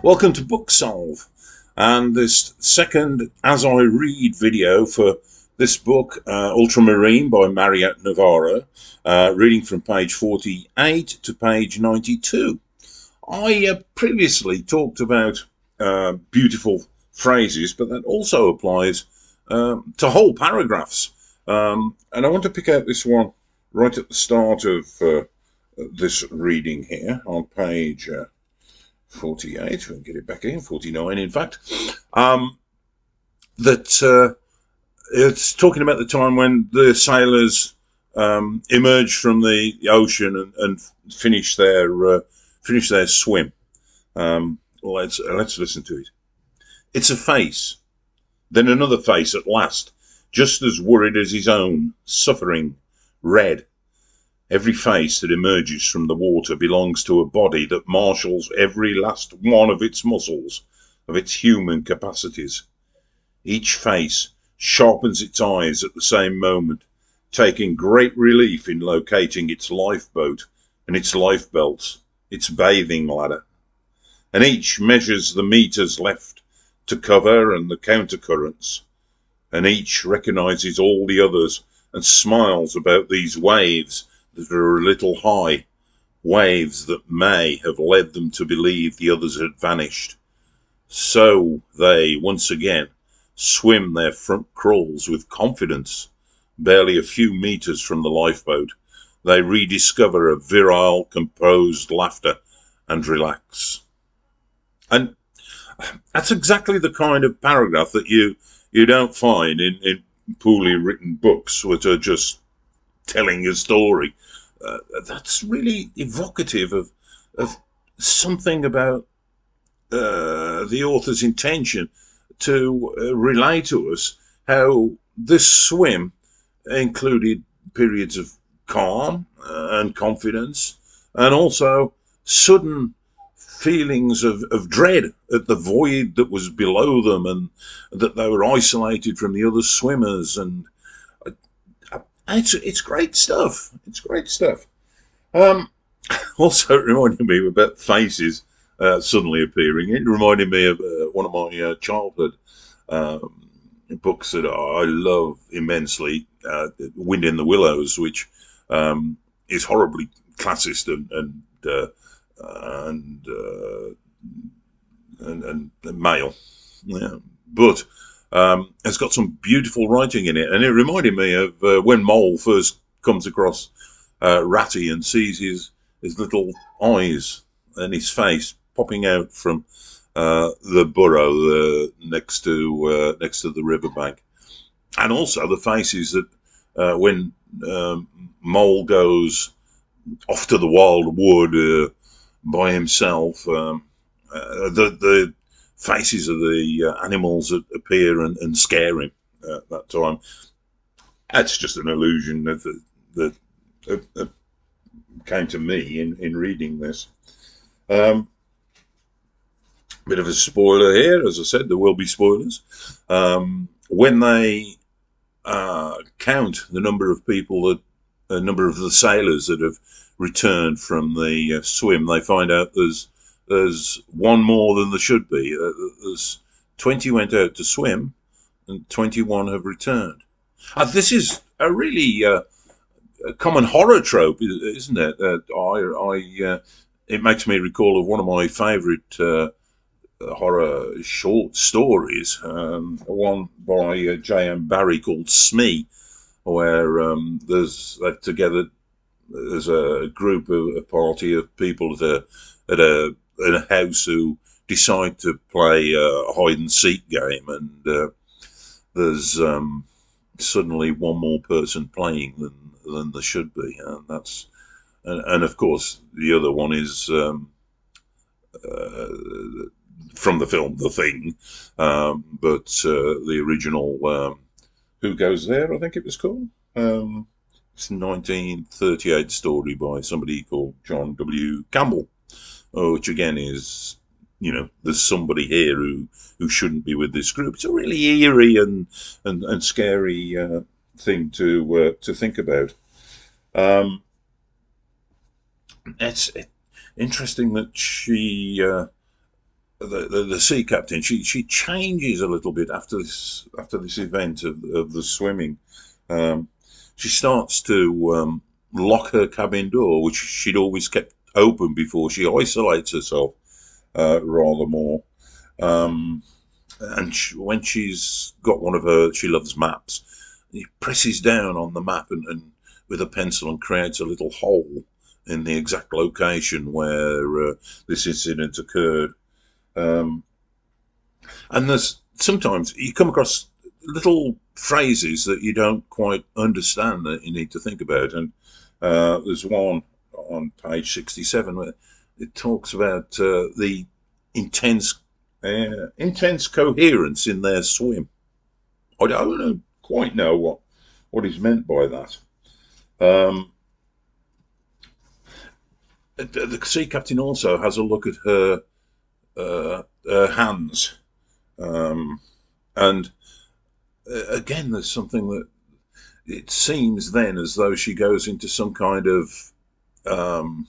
Welcome to Book Solve, and this second As I Read video for this book, Ultramarine by Mariette Navarro, reading from page 48 to page 92. I previously talked about beautiful phrases, but that also applies to whole paragraphs. And I want to pick out this one right at the start of this reading here on page 48, we'll get it back in, 49 in fact, that it's talking about the time when the sailors emerged from the ocean and finished their swim. Let's listen to it. It's a face, then another face at last, just as worried as his own, suffering, red. Every face that emerges from the water belongs to a body that marshals every last one of its muscles, of its human capacities. Each face sharpens its eyes at the same moment, taking great relief in locating its lifeboat and its lifebelts, its bathing ladder. And each measures the meters left to cover and the countercurrents. And each recognizes all the others and smiles about these waves that are a little high, waves that may have led them to believe the others had vanished. So they, once again, swim their front crawls with confidence. Barely a few meters from the lifeboat, they rediscover a virile, composed laughter and relax. And that's exactly the kind of paragraph that you don't find in poorly written books, which are just telling a story. That's really evocative of something about the author's intention to relay to us how this swim included periods of calm and confidence, and also sudden feelings of dread at the void that was below them, and that they were isolated from the other swimmers. And it's great stuff. It's great stuff. Also, it reminded me about faces suddenly appearing. It reminded me of one of my childhood books that I love immensely, Wind in the Willows, which is horribly classist and male, yeah. But it's got some beautiful writing in it, and it reminded me of when Mole first comes across Ratty and sees his little eyes and his face popping out from the burrow next to the riverbank, and also the faces that when Mole goes off to the wild wood by himself, the faces of the animals that appear and scare him at that time. That's just an illusion that came to me in reading this. Bit of a spoiler here, as I said, there will be spoilers. When they count the number of people a number of the sailors that have returned from the swim, they find out there's one more than there should be. There's 20 went out to swim, and 21 have returned. This is a really a common horror trope, isn't it? It makes me recall of one of my favourite horror short stories, one by J.M. Barrie called Smee, where there's a group of a party of people at a house who decide to play a hide and seek game, and there's suddenly one more person playing than there should be, and of course the other one is from the film The Thing, but the original Who Goes There, I think it was called. It's a 1938 story by somebody called John W. Campbell, which again is, there's somebody here who shouldn't be with this group. It's a really eerie and scary thing to think about. It's interesting that she the sea captain, she changes a little bit after this event of the swimming. Um, she starts to lock her cabin door, which she'd always kept open before. She isolates herself rather more. Um, and when she's got one of her, she loves maps. He presses down on the map and with a pencil and creates a little hole in the exact location where this incident occurred. Um, and there's sometimes you come across little phrases that you don't quite understand that you need to think about. And there's one on page 67 where it talks about the intense intense coherence in their swim. I don't quite know what is meant by that. Um, the sea captain also has a look at her hands, um, and again, there's something that it seems then as though she goes into some kind of um,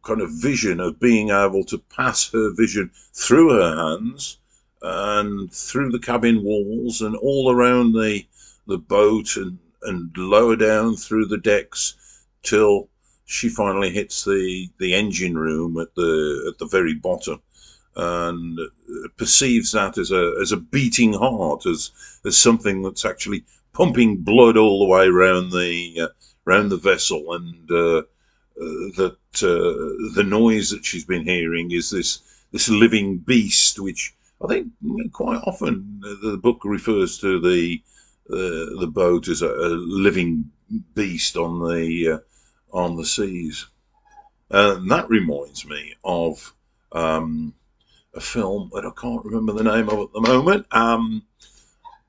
kind of vision of being able to pass her vision through her hands and through the cabin walls and all around the boat and lower down through the decks till she finally hits the engine room at the very bottom and perceives that as a beating heart, as something that's actually pumping blood all the way around the vessel, and that the noise that she's been hearing is this living beast, which I think quite often the book refers to the boat as a living beast on the seas. And that reminds me of a film that I can't remember the name of at the moment,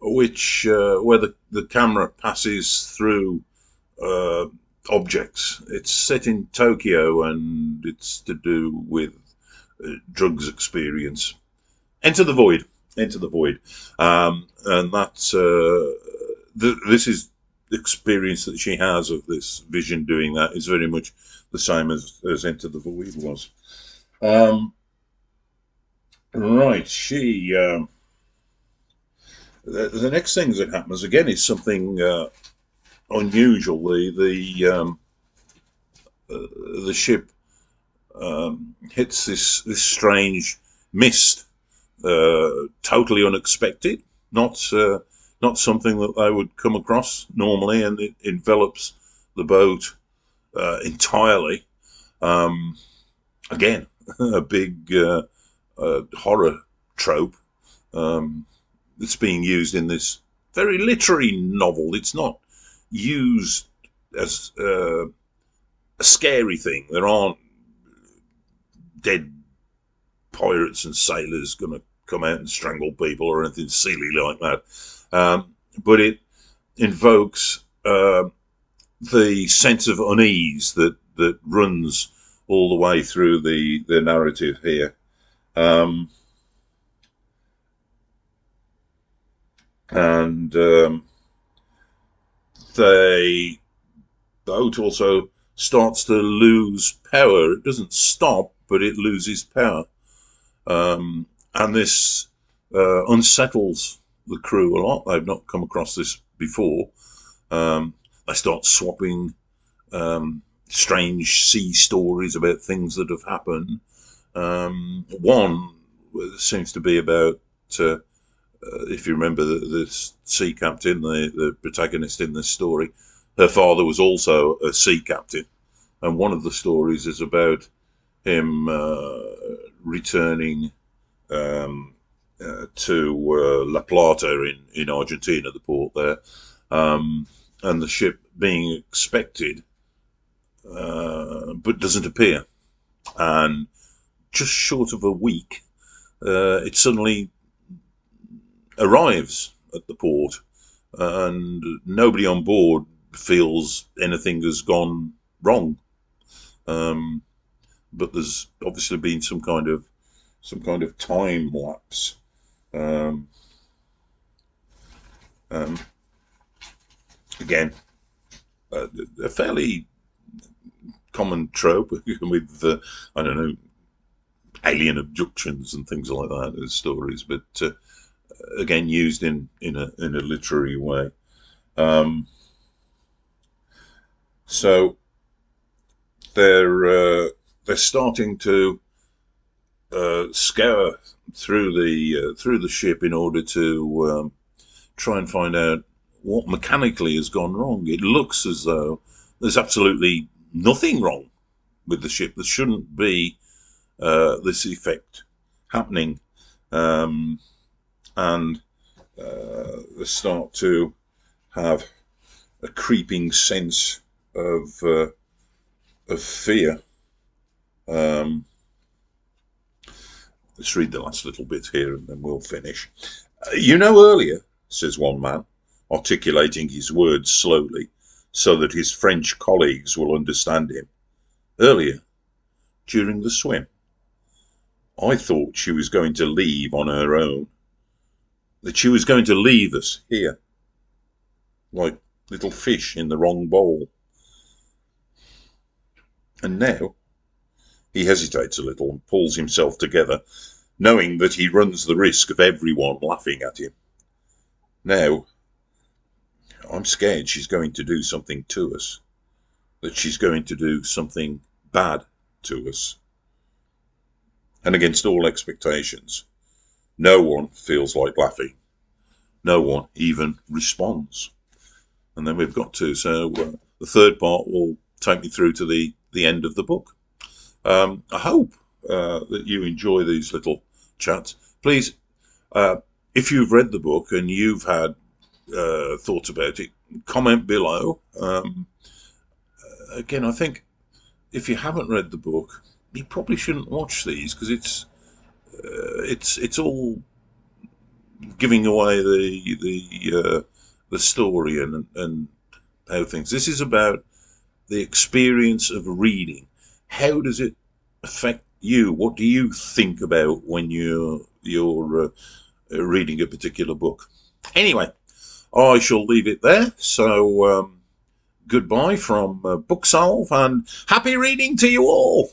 which where the camera passes through uh, objects. It's set in Tokyo and it's to do with drugs experience. Enter the Void. Enter the Void. And that's this is the experience that she has of this vision doing that is very much the same as Enter the Void was. Um, right, she. The next thing that happens again is something unusual. The ship hits this strange mist, totally unexpected, not not something that they would come across normally, and it envelops the boat entirely. Um, Again, a big horror trope that's being used in this very literary novel. It's not used as a scary thing. There aren't dead pirates and sailors going to come out and strangle people or anything silly like that. But it invokes the sense of unease that runs all the way through the narrative here. And the boat also starts to lose power. It doesn't stop, but it loses power. And this unsettles the crew a lot. They've not come across this before. They start swapping strange sea stories about things that have happened. One seems to be about, if you remember, the sea captain, the protagonist in this story. Her father was also a sea captain, and one of the stories is about him returning to La Plata in Argentina, the port there, and the ship being expected, but doesn't appear. And just short of a week, it suddenly arrives at the port, and nobody on board feels anything has gone wrong. But there's obviously been some kind of time lapse. Um, Again, a fairly common trope with I don't know, alien abductions and things like that as stories, but again used in a literary way. Um, so they're starting to scour through the ship in order to try and find out what mechanically has gone wrong. It looks as though there's absolutely nothing wrong with the ship. There shouldn't be this effect happening, and they start to have a creeping sense of fear. Um, let's read the last little bit here, and then we'll finish. You know, earlier, says one man, articulating his words slowly so that his French colleagues will understand him. Earlier, during the swim, I thought she was going to leave on her own, that she was going to leave us here, like little fish in the wrong bowl. And now, he hesitates a little and pulls himself together, knowing that he runs the risk of everyone laughing at him. Now, I'm scared she's going to do something to us, that she's going to do something bad to us. And against all expectations, no one feels like laughing. No one even responds. And then we've got to, so the third part will take me through to the end of the book. I hope that you enjoy these little chats. Please, if you've read the book and you've had thoughts about it, comment below. Again, I think if you haven't read the book, you probably shouldn't watch these because it's all giving away the story and how things. This is about the experience of reading. How does it affect you? What do you think about when you're reading a particular book? Anyway, I shall leave it there. So goodbye from Booksolve, and happy reading to you all.